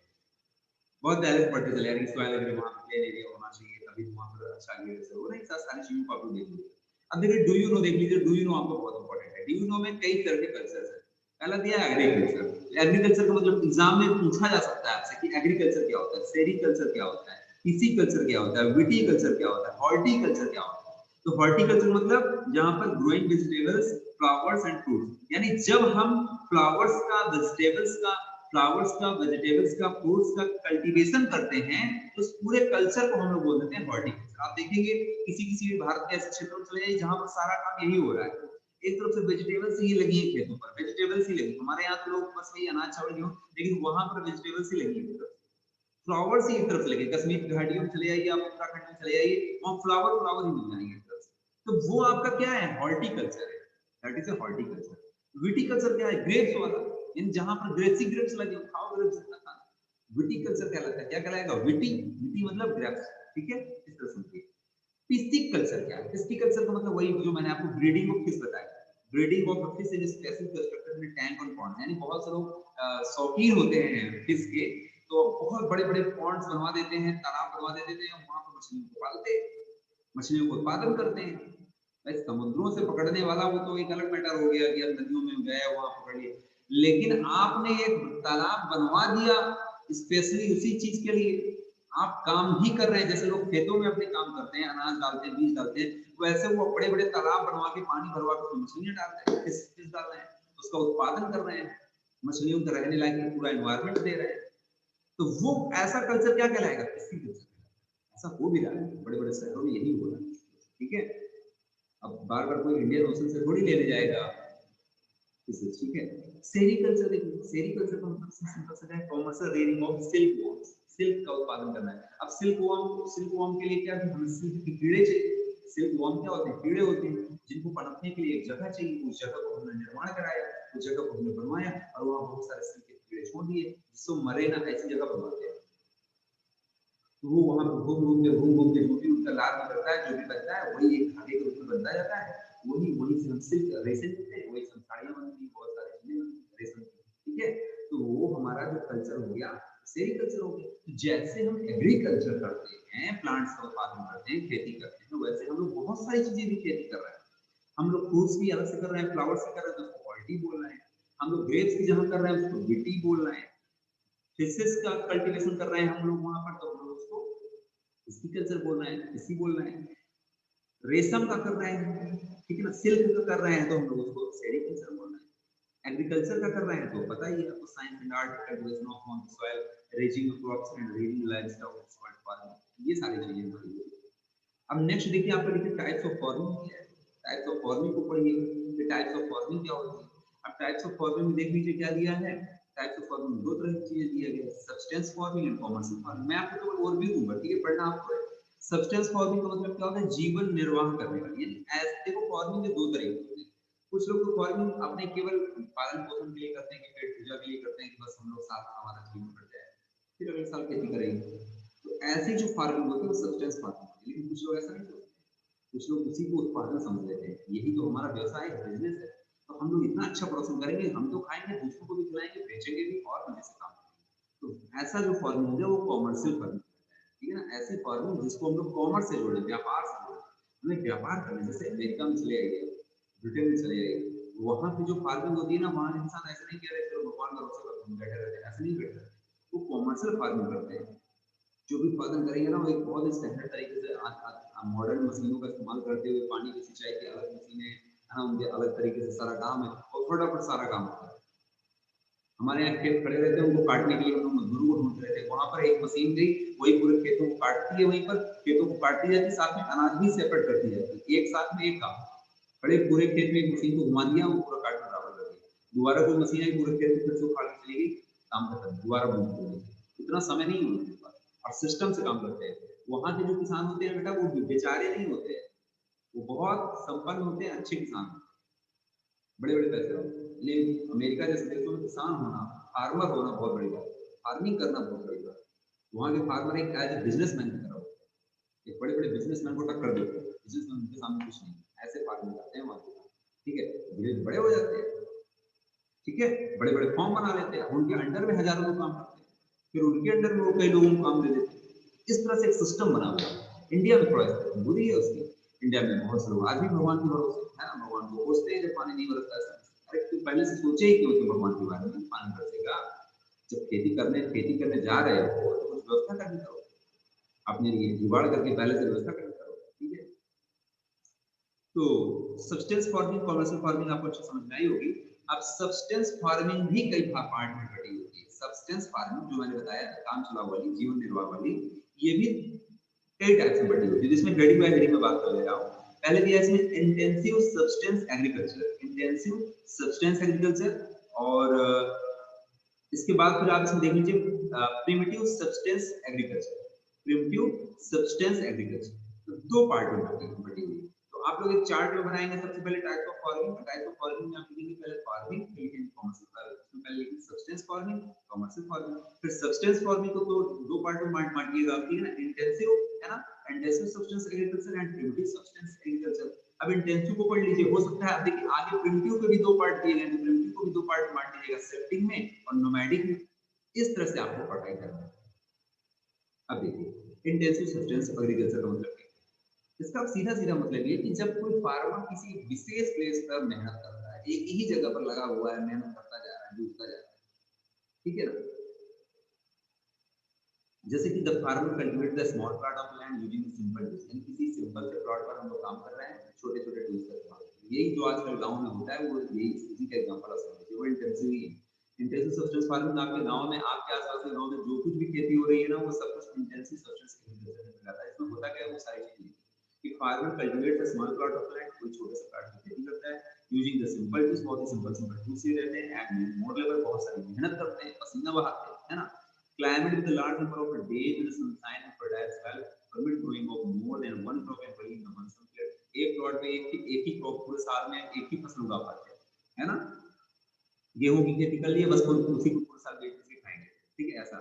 बहुत डायरेक्ट पढ़ते चले यार, सॉइल अगर वहां पे प्लेन एरिया होना चाहिए तभी वहां पर अच्छा एग्रीकल्चर होगा, नहीं सारी चीजों को आप लोग देख लीजिए। अब देखिए डू यू नो देख लीजिए, डू यू नो आपको बहुत इंपॉर्टेंट है। डू यू नो में कई तरह के कल्चर्स है। पहला दिया एग्रीकल्चर। एग्रीकल्चर का मतलब एग्जाम में पूछा जा सकता है आपसे कि एग्रीकल्चर क्या होता है, सेरिकल्चर क्या होता है, पिसिकल्चर क्या होता है, विटीकल्चर क्या होता है, हॉर्टिकल्चर क्या होता है। तो हॉर्टिकल्चर मतलब जहां पर growing vegetables, flowers and fruits, यानी जब हम फ्लावर्स का, वेजिटेबल्स का, फ्लावर्स का, वेजिटेबल्स का, फ्रूट्स का कल्टीवेशन करते हैं, तो उस पूरे कल्चर को हम लोग बोल देते हैं हॉर्टिकल्चर। आप देखेंगे किसी किसी भारत के ऐसे क्षेत्रों में चले जाइए जहां पर सारा काम यही हो रहा है, एक तरफ से वेजिटेबल्स ही लगी है खेतों पर, वेजिटेबल्स ही लगी। हमारे यहाँ तो लोग बस वही अनाज चावल गेहूं, लेकिन वहां पर वेजिटेबल्स ही लगी है, फ्लावर्स ही एक तरफ से लगे। कश्मीर की घाटियों में चले जाइए, आप उत्तराखंड में चले जाइए, वहां फ्लावर फ्लावर ही मिल जाएंगे एक तरफ से। तो वो आपका क्या है, हॉर्टिकल्चर है, that is a horticulture. Viticulture क्या है, ग्रेप्स वाला, इन जहां पर ग्रेप्स ही ग्रेप्स लगे, खाओ ग्रेप्स जितना खाना। विटीकल्चर क्या लगता है, क्या कहलाएगा, विटी, विटी मतलब ग्रेप्स, ठीक है, इस तरह समझिए। पिस्टिकल्चर क्या है, पिस्टिकल्चर का मतलब वही जो मैंने आपको ब्रीडिंग ऑफ फिश बताया, breeding of fish in specific structure में टैंक और पॉन्ड, यानी बहुत से लोग शौकीन होते हैं फिश के, तो बहुत बड़े बड़े पॉन्ड्स बनवा देते हैं, तालाब बनवा देते हैं, वहां पर मछलियों को पालते हैं, मछलियों को उत्पादन करते हैं। भाई समुद्रों से पकड़ने वाला वो तो एक अलग मैटर हो गया कि अब नदियों में गए वहां पकड़ लिए, लेकिन आपने एक तालाब बनवा दिया स्पेशली उसी चीज के लिए, आप काम भी कर रहे हैं, जैसे लोग खेतों में अपने काम करते हैं, अनाज डालते हैं, बीज डालते हैं, वैसे वो बड़े बड़े तालाब बनवा के पानी भरवा के मछलियां डालते हैं, फिश डाल रहे हैं, उसका उत्पादन कर रहे हैं, मछलियों के रहने लायक पूरा एनवायरमेंट दे रहे हैं। तो वो ऐसा कल्चर क्या कहलाएगा, किसी कल्चर, ऐसा हो भी रहा है, बड़े बड़े शहरों में यही हो रहा है, ठीक है। अब बार बार कोई इंडियन ओशन से थोड़ी लेने जाएगा, ठीक है। सेरिकल्चर देखिए, सेरिकल्चर का मतलब सिंपल सा है, commercial rearing of silk worms, silk का उत्पादन करना है। अब सिल्क वॉर्म के लिए क्या है, हमें सिल्क के कीड़े चाहिए। सिल्क वॉर्म क्या होते हैं, कीड़े होते हैं जिनको पनपने के लिए एक जगह चाहिए, उस जगह को हमने निर्माण कराया, उस जगह को हमने बनवाया और वहां बहुत सारे सिल्क के कीड़े छोड़ दिए जिससे मरे ना, ऐसी जगह बनवाते हैं। तो वो वहां पर घूम के जो भी उनका लाभ निकलता है, जो भी बनता है वही एक धागे के रूप में बनता जाता है, वही से हम सिल्क रेशम मिलते हैं, वही से साड़ियां बनती हैं, बहुत सारी चीजें बनती हैं रेशम की, ठीक है। तो वो हमारा जो कल्चर हो गया, सेरिकल्चर हो गया। तो जैसे हम एग्रीकल्चर करते हैं, प्लांट्स का उत्पादन करते हैं, खेती करते हैं, वैसे हम लोग बहुत सारी चीजें भी खेती कर रहे हैं। हम लोग फ्रूट्स भी अलग से कर रहे हैं, फ्लावर्स से कर रहे हैं तो उसको क्वालिटी बोल रहे हैं। हम लोग ग्रेप्स की जहां कर रहे हैं उसको विटी बोल रहे हैं। फिशेस का कल्टीवेशन कर रहे हैं हम लोग वहां पर, तो हम लोग उसको पिस्टिकल्चर बोल रहे हैं, इसी बोल रहे हैं। रेशम का कर रहे हैं, ठीक है ना, सिल्क का कर रहे हैं तो हम लोग उसको सेरिकल्चर बोल रहे हैं। एग्रीकल्चर का कर रहे हैं तो पता ही है आपको, science and art, cultivation of on soil, raising of crops and raising livestock, expert farming, ये सारी चीजें पढ़िए। अब नेक्स्ट देखिए आपका देखिए टाइप्स ऑफ फार्मिंग क्या है, टाइप्स ऑफ फार्मिंग को पढ़िए कि टाइप्स ऑफ फार्मिंग क्या होती है। अब टाइप्स ऑफ फार्मिंग में देख लीजिए क्या दिया है, टाइप्स ऑफ फार्मिंग दो तरह की चीजें दिया गया है, substance farming and commercial farming. मैं आपको केवल ओवरव्यू दूंगा, ठीक है, पढ़ना आपको है। सब्सटेंस फार्मिंग का मतलब क्या होता है, जीवन निर्वाह करने वाली, यानी ऐसे देखो फार्मिंग के दो तरीके होते हैं। कुछ लोग तो फार्मिंग अपने केवल पालन पोषण के लिए करते हैं, कि पेट पूजा के लिए करते हैं, कि बस हम लोग साथ में हमारा जीवन कट जाए, फिर अगले साल खेती करेंगे। तो ऐसी जो फार्मिंग होती है वो सब्सटेंस फार्मिंग होती है। लेकिन कुछ लोग ऐसा नहीं करते, कुछ लोग उसी को उत्पादन समझ लेते हैं, यही तो हमारा व्यवसाय है, बिजनेस है, तो हम लोग इतना अच्छा प्रोडक्शन करेंगे, हम तो खाएंगे, दूसरों को भी खिलाएंगे, बेचेंगे भी और मजे से काम करेंगे। तो ऐसा जो फार्मिंग है वो कॉमर्शियल फार्मिंग, ठीक है ना, ऐसी फार्मिंग जिसको हम लोग कॉमर्स से जोड़े, व्यापार से जोड़े, हमें व्यापार करने, जैसे अमेरिका में चले आइए, ब्रिटेन में चले आइए, वहाँ की जो फार्मिंग होती है ना, वहाँ इंसान ऐसे नहीं कह रहे चलो भगवान भरोसे पर बैठे रहते हैं, ऐसे नहीं बैठे, वो कॉमर्शियल फार्मिंग करते हैं। जो भी उत्पादन करेंगे ना वो एक बहुत ही स्टैंडर्ड तरीके से मॉडर्न मशीनों का इस्तेमाल करते हुए, पानी की सिंचाई की अलग मशीनें है ना, उनके अलग तरीके से सारा काम है और फटाफट सारा काम होता है। हमारे यहाँ खेत खड़े रहते हैं, उनको काटने के लिए हम लोग मजदूरों को ढूंढते रहते हैं, वहां पर एक मशीन गई, वही पूरे खेतों को काटती है, वहीं पर खेतों को काटती जाती है, साथ में अनाज भी सेपरेट करती जाती है, एक साथ में एक काम, बड़े पूरे खेत में एक मशीन को घुमा दिया, वो पूरा काटना बराबर कर दिया, दोबारा कोई मशीन आई पूरे खेत को फिर से उखाड़ के चली गई, काम खत्म, दोबारा बंद हो गई। इतना समय नहीं है उनके पास और सिस्टम से काम करते हैं। वहां के जो किसान होते हैं बेटा, वो बेचारे नहीं होते हैं, वो बहुत संपन्न होते हैं, अच्छे किसान, बड़े बड़े पैसे होते हैं। लेकिन अमेरिका जैसे देशों में किसान होना, फार्मर होना बहुत बड़ी बात है, फार्मिंग करना बहुत बड़ी बात है। वहाँ के फार्मर एक एज ए बिजनेसमैन की तरह होते हैं, एक बड़े बड़े बिजनेसमैन को टक्कर देते हैं, बिजनेसमैन उनके सामने कुछ नहीं, ऐसे फार्मिंग करते हैं वहाँ के, ठीक है, धीरे धीरे बड़े हो जाते हैं, ठीक है, बड़े बड़े फॉर्म बना लेते हैं, उनके अंडर में हजारों लोग काम करते हैं, फिर उनके अंडर में वो कई लोगों को काम दे देते हैं। इस तरह से एक सिस्टम बना हुआ है। इंडिया में थोड़ा बुरी है उसकी, इंडिया में बहुत से लोग आज भी भगवान के भरोसे है ना, भगवान को खोजते हैं जब पानी नहीं बरसता है। अरे तू पहले से सोचे ही क्यों कि भगवान के बारे में पानी बरसेगा? जब खेती करने जा रहे हो तो कुछ व्यवस्था करनी करो, अपने लिए जुगाड़ करके पहले से व्यवस्था करनी करो, ठीक है। तो सब्सटेंस फार्मिंग, कमर्शियल फार्मिंग आपको अच्छी समझ में आई होगी। अब सब्सटेंस फार्मिंग भी कई पार्ट में बटी होती है। सब्सटेंस फार्मिंग जो मैंने बताया काम चलाओ वाली, जीवन निर्वाह वाली, ये भी कई टाइप्स में बटी होती है, जिसमें हेडिंग बाय हेडिंग में बात कर ले रहा हूँ। पहले दिया इसमें intensive substance agriculture, intensive substance agriculture, और इसके बाद फिर आप इसमें देख लीजिए primitive substance agriculture, primitive substance agriculture, तो दो पार्ट में बटी हुई है। तो आप लोग एक चार्ट में बनाएंगे, सबसे पहले type of farming, type of farming में आप लिखेंगे पहले फार्मिंग, फिर कमर्शियल फार्मिंग, उसमें पहले लिखेंगे सब्सटेंस फार्मिंग, कमर्शियल फार्मिंग। फिर सब्सटेंस फार्मिंग को तो दो पार्ट में बांटिएगा, ठीक है ना, इंटेंसिव है ना, intensive substance agriculture and primitive substance agriculture. अब इंटेंसिव को पढ़ लीजिए, हो सकता है आप देखिए आगे प्रिमिटिव के भी दो पार्ट दिए गए हैं, प्रिमिटिव को भी दो पार्ट में बांट लीजिएगा, सेप्टिंग में और नोमैडिक में। इस तरह से आपको पढ़ाई करना है। अब देखिए इंटेंसिव सब्सटेंस एग्रीकल्चर का मतलब इसका सीधा सीधा मतलब ये कि जब कोई फार्मर किसी विशेष प्लेस पर मेहनत करता है, एक ही जगह पर लगा हुआ है, मेहनत करता जा रहा है, डूबता जा रहा है, ठीक है ना। जैसे कि the farmer cultivate the small plot of land using simple tools, यानी किसी सिंपल से प्लॉट पर हम लोग काम कर रहे हैं छोटे छोटे टूल्स का इस्तेमाल। यही जो आजकल गांव में होता है वो यही इसी का एग्जांपल है, वो इंटेंसिव ही है। इंटेंसिव सब्सटेंस फार्मिंग आपके गांव में, आपके आसपास के गांव में जो कुछ भी खेती हो रही है ना, वो सब कुछ इंटेंसिव सब्सटेंस एग्रीकल्चर में जाता है। इसमें होता क्या है, वो सारी चीजें कि farmer cultivate the small plot of land, कोई छोटे से प्लॉट की खेती करता है, यूजिंग द सिंपल टूल्स, बहुत ही सिंपल टूल्स ही रहते हैं, एंड मोर लेबर, बहुत सारी मेहनत करते हैं, पसीना बहाते हैं, है ना। Climate with a large number of days in the sunshine and fertile soil permit growing of more than one crop annually in the monsoon period. एक प्लॉट में एक ही क्रॉप पूरे साल में एक ही फसल उगा पाते हैं, है ना। गेहूं की खेती कर ली है, बस उसी को पूरे साल बेच के खाएंगे, ठीक है। ऐसा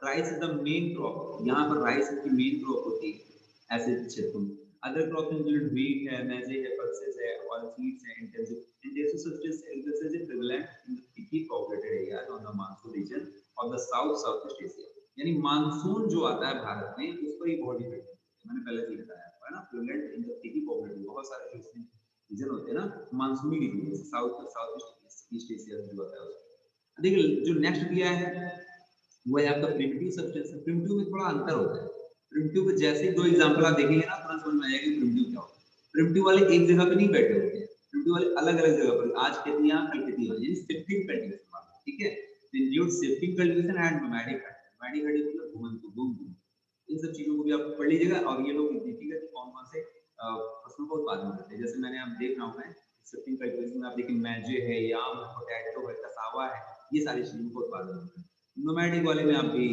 rice is the main crop, यहाँ पर राइस की मेन क्रॉप होती है ऐसे क्षेत्रों में। अदर क्रॉप इंक्लूड व्हीट है, मैजे है, पल्सेस है, ऑयल सीड्स है। Intensive substance agriculture is prevalent in the thickly populated areas on the monsoon region of the south south Asia, यानी मानसून जो आता है भारत में उस पर ही बहुत डिपेंड है। मैंने पहले ही बताया है ना, prevalent in the thickly populated, बहुत सारे रीजन होते हैं ना मानसूनी region, south south east Asia जो होता है उसमें। देखिए जो नेक्स्ट दिया है वो है आपका प्रिमिटिव सब्सटेंस। प्रिमिटिव में थोड़ा अंतर होता है। प्रिमिटिव के जैसे ही दो एग्जांपल आप देखेंगे ना, तुरंत समझ में आएगा कि प्रिमिटिव क्या होता है। प्रिमिटिव वाले एक जगह पे नहीं बैठे होते हैं, प्रिमिटिव वाले अलग अलग जगह पर, आज खेती यहाँ कल खेती वहाँ, यानी शिफ्टिंग कल्टीवेशन, ठीक है। Include shifting cultivation and nomadic cultivation. Nomadic cultivation मतलब घूमंतु घूम, इन सब चीजों को भी आप पढ़ लीजिएगा। और ये लोग देखिएगा कि कौन कौन से फसलों का उत्पादन करते हैं। जैसे मैंने आप देख रहा हूँ मैं शिफ्टिंग कल्टीवेशन में, आप देखिए मैजे है, याम है, पोटैटो है, कसावा है, ये सारी चीजों का उत्पादन होता है। नोमैडिक वाले में आप भी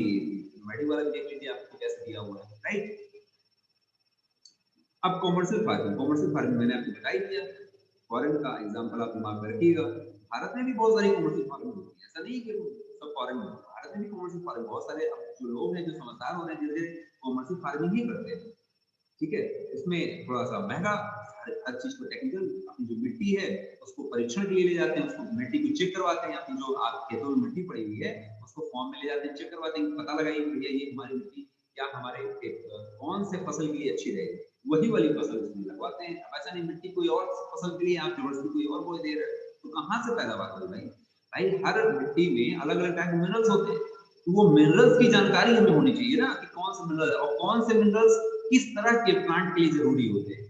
नोमैडिक वाला भी देख लीजिए आपको कैसे दिया हुआ है, राइट। अब कॉमर्शियल फार्मिंग, कॉमर्शियल फार्मिंग मैंने आपको बता ही दिया, फॉरेन का एग्जांपल आप दिमाग में रखिएगा। भारत में भी बहुत सारी कॉमर्शियल फार्मिंग होती है, ऐसा नहीं कि सब फॉरेन में, भारत में भी कॉमर्शियल फार्मिंग बहुत सारे जो लोग हैं जो समझदार हो रहे हैं जैसे कॉमर्शियल फार्मिंग ही करते हैं, ठीक है। इसमें थोड़ा सा महंगा, हर चीज को टेक्निकल, अपनी जो मिट्टी है उसको परीक्षण के लिए ले जाते हैं, उसको मिट्टी को चेक करवाते हैं, अपनी जो आप खेतों में मिट्टी पड़ी हुई है उसको फॉर्म में ले जाते हैं, चेक करवाते हैं, पता लगाइए भैया ये हमारी मिट्टी क्या हमारे कौन से फसल के लिए अच्छी रहेगी, वही वाली फसल उसमें लगवाते हैं। अब ऐसा नहीं मिट्टी कोई और फसल के लिए आप जबरदस्ती कोई और बोल दे रहे हैं तो कहाँ से पैदावार होगी भाई। भाई हर मिट्टी में अलग अलग टाइप के मिनरल्स होते हैं, तो वो मिनरल्स की जानकारी हमें होनी चाहिए ना कि कौन से मिनरल और कौन से मिनरल्स किस तरह के प्लांट के लिए जरूरी होते हैं,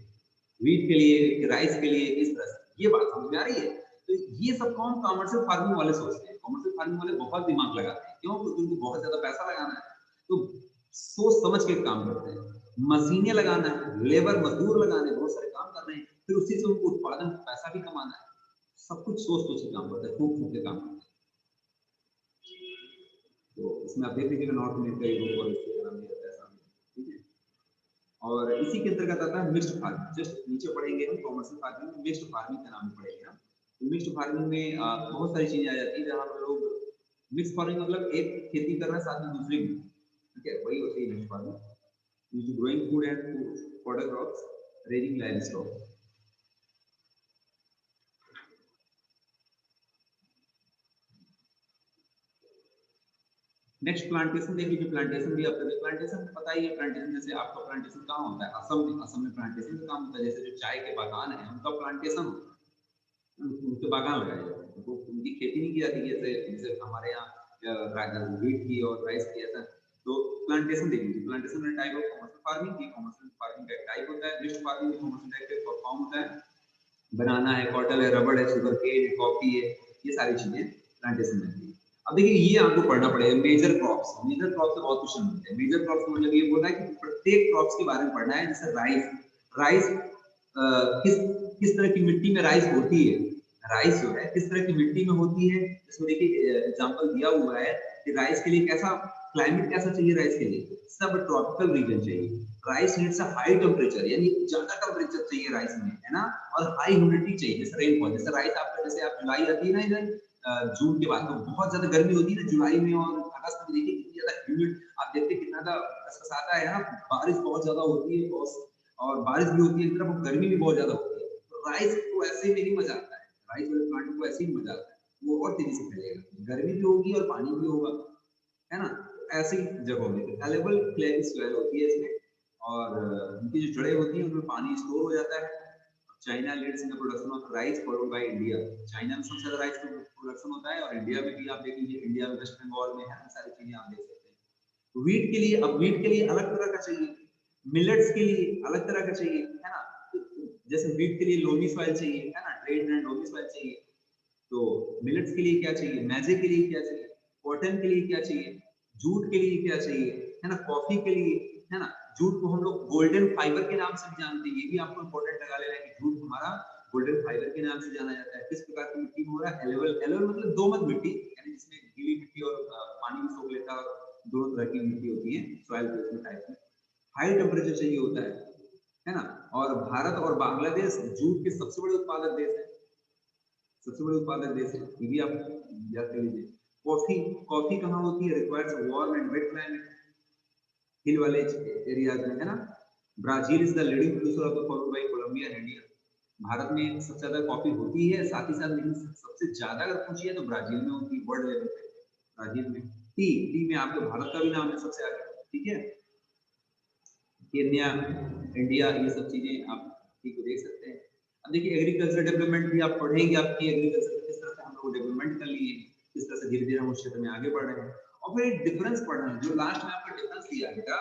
व्हीट के लिए, राइस के लिए, इस तरह से। ये बात समझ में आ रही है। तो ये सब कौन कमर्शियल फार्मिंग वाले सोचते हैं, कमर्शियल फार्मिंग वाले बहुत दिमाग लगाते हैं, क्यों, क्योंकि उनको बहुत ज्यादा पैसा लगाना है, तो सोच समझ के काम करते हैं। मशीनें लगाना है, लेबर मजदूर लगाने, बहुत सारे काम कर रहे हैं, फिर उसी से उनको उत्पादन पैसा भी कमाना है, सब कुछ सोच सोच के काम करते हैं, फूक फूक के काम करते हैं। तो इसमें आप देख लीजिएगा नॉर्थ अमेरिका, यूरोप और इसके नाम भी ऐसा, ठीक है। और इसी के अंतर्गत आता है मिक्स्ड फार्मिंग, जस्ट नीचे पढ़ेंगे हम कॉमर्शियल फार्मिंग, मिक्स्ड फार्मिंग के नाम में पढ़ेंगे हम। मिक्स्ड फार्मिंग में बहुत सारी चीजें आ जाती है जहाँ पर लोग मिक्स फार्मिंग मतलब एक खेती कर रहे हैं साथ में दूसरी भी, ठीक है, वही होती है mix farming, growing food and fodder crops, raising livestock. Next plantation देख लीजिए, प्लांटेशन भी आपको प्लांटेशन पता ही है, प्लांटेशन जैसे आपका प्लांटेशन कहाँ होता है, असम में प्लांटेशन का काम होता है, जैसे जो चाय के बागान है उनका प्लांटेशन होता है, उनके बागान लगाए जाते हैं, तो उनकी खेती नहीं की जाती जैसे जैसे हमारे यहाँ व्हीट की और राइस की ऐसा। तो प्लांटेशन देख लीजिए, प्लांटेशन में टाइप ऑफ कमर्शियल फार्मिंग की, कमर्शियल फार्मिंग का टाइप होता है, मिक्स्ड फार्मिंग कमर्शियल टाइप का फॉर्म होता है, बनाना है, कॉटन है, रबड़ है, शुगर केन है, कॉफी है, ये सारी चीजें प्लांटेशन में है। अब देखिए ये आपको पढ़ना पड़ेगा, मेजर क्रॉप्स, मेजर क्रॉप्स से बहुत क्वेश्चन होते हैं। मेजर क्रॉप्स का मतलब ये बोलता है कि प्रत्येक क्रॉप्स के बारे में पढ़ना है, जैसे राइस, राइस किस किस तरह की मिट्टी में राइस होती है, राइस जो है किस तरह की मिट्टी में होती है, इसमें देखिए एग्जांपल दिया हुआ है कि राइस के लिए कैसा क्लाइमेट कैसा चाहिए, राइस के लिए सब ट्रॉपिकल रीजन चाहिए, rice needs a high temperature, यानी ज्यादा टेम्परेचर चाहिए राइस में, है ना, और हाई ह्यूमिडिटी चाहिए, जैसे रेनफॉल, जैसे राइस आपका जैसे आप जुलाई आती है ना इधर जून के बाद तो बहुत ज्यादा गर्मी होती है ना जुलाई में, और अगस्त में देखिए कितनी ज्यादा ह्यूमिड, आप देखते हैं कितना ज्यादा कसकसाता है ना, बारिश बहुत ज्यादा होती है और बारिश भी होती है एक तरफ, गर्मी भी बहुत ज्यादा होती है, तो राइस को ऐसे में ही मजा आता है, राइस वाले प्लांट को ऐसे ही मजा आता है, वो और तेजी से फैलेगा, गर्मी भी होगी और पानी भी होगा, है ना, ऐसी जगहों में एलेबल क्लेरी सॉइल होती है इसमें, और उनकी जो जड़ें होती हैं उनमें पानी स्टोर हो जाता है। China leads in the production of rice followed by India, China में सबसे ज्यादा राइस प्रोडक्शन होता है, और इंडिया में भी आप देख लीजिए, इंडिया में वेस्ट बंगाल में है, सारी चीजें आप देख सकते हैं। व्हीट के लिए, अब व्हीट के लिए अलग तरह का चाहिए, मिलेट्स के लिए अलग तरह का चाहिए, है ना, जैसे व्हीट के लिए लोमी सॉइल चाहिए, है ना, ट्रेड एंड लोमी सॉइल चाहिए, तो मिलेट्स के लिए क्या चाहिए, मैजे के लिए क्या चाहिए, कॉटन के लिए क्या चाहिए, जूट के लिए क्या चाहिए, है ना, कॉफी के लिए, है ना, जूट को हम लोग गोल्डन फाइबर के नाम से भी जानते हैं, ये भी आपको इंपॉर्टेंट लगा लेना है कि जूट हमारा गोल्डन फाइबर के नाम से जाना जाता है। किस प्रकार की मिट्टी में हो रहा है, एलेवल, एलेवल मतलब दो मत मिट्टी, यानी जिसमें गीली मिट्टी और पानी भी सोख लेता है, दोनों तरह की मिट्टी होती है सॉइल बेस्ड टाइप में, हाई टेम्परेचर चाहिए होता है ना, और भारत और बांग्लादेश जूट के सबसे बड़े उत्पादक देश है, सबसे बड़े उत्पादक देश है, ये भी आप याद कर लीजिए। कॉफी, कॉफी कहाँ होती है, requires warm and wet climate, hill वाले एरियाज में, है ना। Brazil is the leading producer of the followed by Colombia and India, Bharat में सबसे ज्यादा कॉफी होती है, साथ ही साथ लेकिन सबसे ज्यादा अगर पूछिए तो ब्राजील में होती है, वर्ल्ड लेवल पे ब्राजील में। टी, टी में आपके भारत का भी नाम है सबसे आगे, ठीक है, केन्या, इंडिया, ये सब चीजें आप टी को देख सकते हैं। अब देखिए एग्रीकल्चर डेवलपमेंट भी आप पढ़ेंगे, आपकी एग्रीकल्चर में किस तरह से हम लोग डेवलपमेंट कर लिए, किस तरह से धीरे धीरे हम उस क्षेत्र में आगे बढ़ रहे हैं, और फिर एक डिफरेंस पढ़ रहे हैं, जो लास्ट में आपका डिफरेंस दिया गया,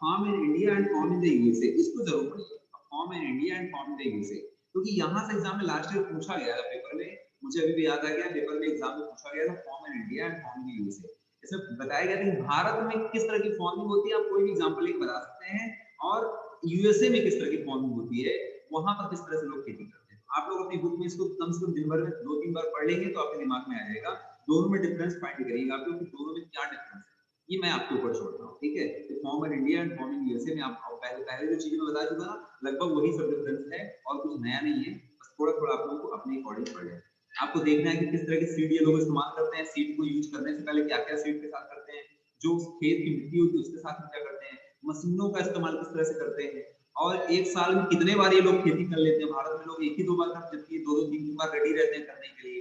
farm in India and farm in the USA, इसको जरूर पढ़िए, farm in India and farm in the USA, क्योंकि यहाँ से एग्जाम में लास्ट ईयर पूछा गया था पेपर में, मुझे अभी भी याद आ गया, पेपर में एग्जाम में पूछा गया था form in India and form in the USA, इसमें बताया गया था कि भारत में किस तरह की फार्मिंग होती है, आप कोई भी एग्जांपल एक बता सकते हैं, और यूएसए में किस तरह की फार्मिंग होती है, वहां पर किस तरह से लोग खेती करते हैं। आप लोग अपनी बुक में इसको कम से कम दिन भर में 2-3 बार पढ़ लेंगे तो आपके दिमाग में आ जाएगा, दोनों में डिफरेंस फाइंड करिएगा आप लोग कि दोनों में क्या डिफरेंस है, ये मैं आपके ऊपर छोड़ रहा हूँ, ठीक है। तो form in India and form in USA में आप पहले पहले जो चीजें मैं बता चुका ना, लगभग वही सब डिफरेंस है, और कुछ नया नहीं है, बस थोड़ा थोड़ा आप लोगों को अपने अकॉर्डिंग पढ़ लें। आपको देखना है कि किस तरह की सीड ये लोग इस्तेमाल करते हैं, सीड को यूज करने से पहले क्या क्या सीड के साथ करते हैं, जो खेत की मिट्टी होती है उसके साथ में क्या करते हैं, मशीनों का इस्तेमाल किस तरह से करते हैं, और एक साल में कितने बार ये लोग खेती कर लेते हैं, भारत में लोग एक ही 2 बार कर, जबकि 2-2-3 बार रेडी रहते हैं करने के लिए।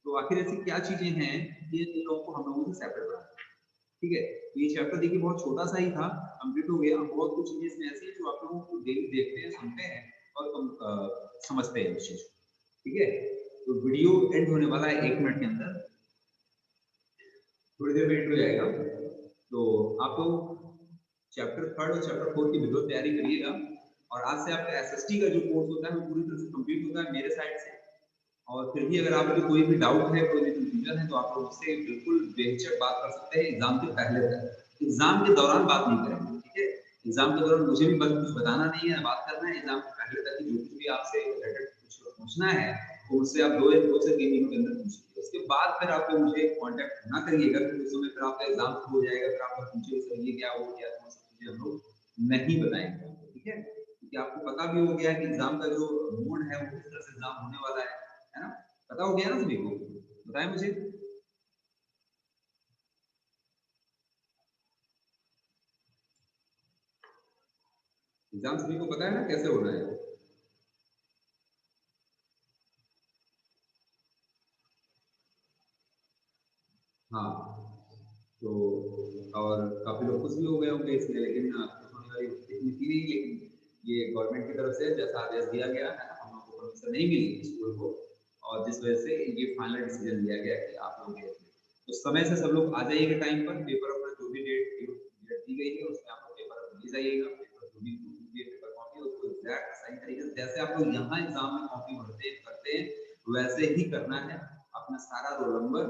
तो आखिर ऐसी क्या चीजें हैं ये इन लोगों को हम लोगों से सेपरेट बनाना है, ठीक है। तो ये चैप्टर देखिए बहुत छोटा सा ही था, कंप्लीट हो गया, बहुत कुछ चीजें इसमें ऐसी है जो आप लोगों को डेली देखते हैं, सुनते हैं और समझते हैं उस चीज को, ठीक है। तो वीडियो एंड होने वाला है 1 मिनट के अंदर, थोड़ी देर में एंड हो जाएगा, तो आप लोग चैप्टर 3 और चैप्टर 4 की विधिवत तैयारी करिएगा, और आज से आपका एसएसटी का जो कोर्स होता है वो पूरी तरह से कंप्लीट होता है मेरे साइड से, और फिर भी अगर आपको कोई भी डाउट है, कोई भी कंफ्यूजन है, तो आप लोग मुझसे बिल्कुल बेहिचक बात कर सकते हैं एग्जाम के पहले तक, एग्जाम के दौरान बात नहीं करेंगे, ठीक है। एग्जाम के दौरान मुझे भी बस कुछ बताना नहीं है, बात करना है, एग्जाम के पहले तक जो कुछ भी आपसे रिलेटेड कुछ पूछना है तो मुझसे आप 2 से 3 दिनों के अंदर पूछिए, उसके बाद फिर आप मुझे कांटेक्ट ना करिएगा, क्योंकि उस समय फिर आपका एग्जाम शुरू हो जाएगा, फिर आप पूछिए सर ये क्या हो गया, तो सब चीजें हम लोग नहीं बताएंगे, ठीक है, क्योंकि आपको पता भी हो गया कि एग्जाम का जो मोड है वो किस तरह से एग्जाम होने वाला है ना। पता हो गया ना सभी को? बताएं मुझे। एग्जाम सभी को पता है ना कैसे होना है? हाँ, तो और काफी लोग खुश भी हो गए होंगे इसमें, लेकिन खुश होने वाली इतनी थी नहीं, लेकिन ये गवर्नमेंट की तरफ से जैसा आदेश दिया गया है ना, हम लोग को परमिशन नहीं मिली स्कूल को, और जिस वजह से ये फाइनल डिसीजन लिया गया कि आप लोग तो समय से सब लोग आ जाइएगा टाइम पर, पेपर अपना जो भी डेट दी गई है उसमें आप लोग पेपर अपना ले जाइएगा, पेपर जो भी पेपर कॉपी उसको एग्जैक्ट सही तरीके से जैसे आप लोग यहाँ एग्जाम में कॉपी भरते करते हैं वैसे ही करना है। अपना सारा रोल नंबर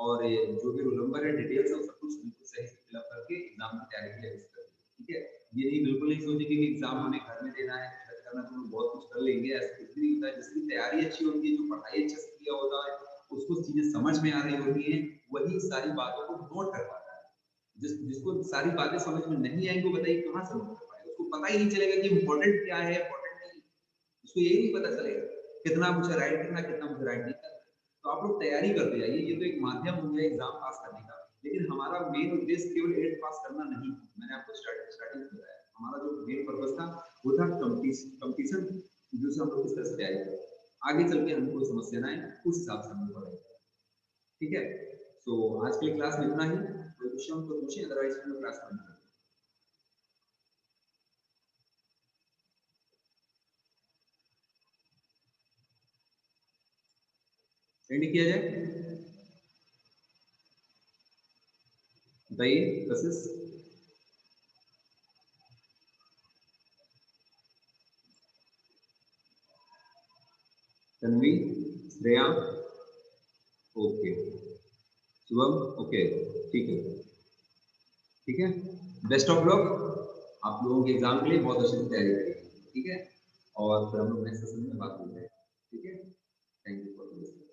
और जो भी रोल नंबर है डिटेल्स है सब कुछ बिल्कुल सही से फिलअप करके एग्जाम की तैयारी के लिए कर, ठीक है। ये नहीं बिल्कुल नहीं सोचेंगे कि एग्जाम हमें घर में देना है, करना तो बहुत कुछ कर लेंगे, ऐसा कुछ भी नहीं होता है। जिसकी तैयारी अच्छी होती है, जो पढ़ाई अच्छे से किया होता है, उसको चीजें समझ में आ रही होती है, वही सारी बातों को नोट कर पाता है। जिसको सारी बातें समझ में नहीं आएंगी, वो बताइए कहाँ से नोट कर पाएगा? उसको पता ही नहीं चलेगा कि इम्पोर्टेंट क्या है, इम्पोर्टेंट नहीं, उसको यही नहीं पता चलेगा कितना मुझे राइट करना, कितना मुझे राइट नहीं करना। तो आप लोग तैयारी करते जाइए, ये तो एक माध्यम हो गया एग्जाम पास करने का, लेकिन हमारा मेन उद्देश्य केवल 8 पास करना नहीं। मैंने आपको स्टार्टिंग में बताया, हमारा जो मेन पर्पस था वो था कंपटीशन, जो से हम लोग किस तरह से तैयारी करें, आगे चल के हमको कोई समस्या ना आए उस हिसाब से हम लोग पढ़ाई करें, ठीक है। तो आज के क्लास में इतना ही, कोई क्वेश्चन तो पूछिए, अदरवाइज हम लोग क्लास में एंड किया जाए। बताइए process. Tanvi, Shreya, okay, Shubham, okay, ठीक है, ठीक है। बेस्ट ऑफ लक आप लोगों के एग्जाम के लिए, बहुत अच्छे से तैयारी करिए, ठीक है। और फिर हम लोग नेक्स्ट सेशन में बात करते हैं, ठीक है। Thank you for this.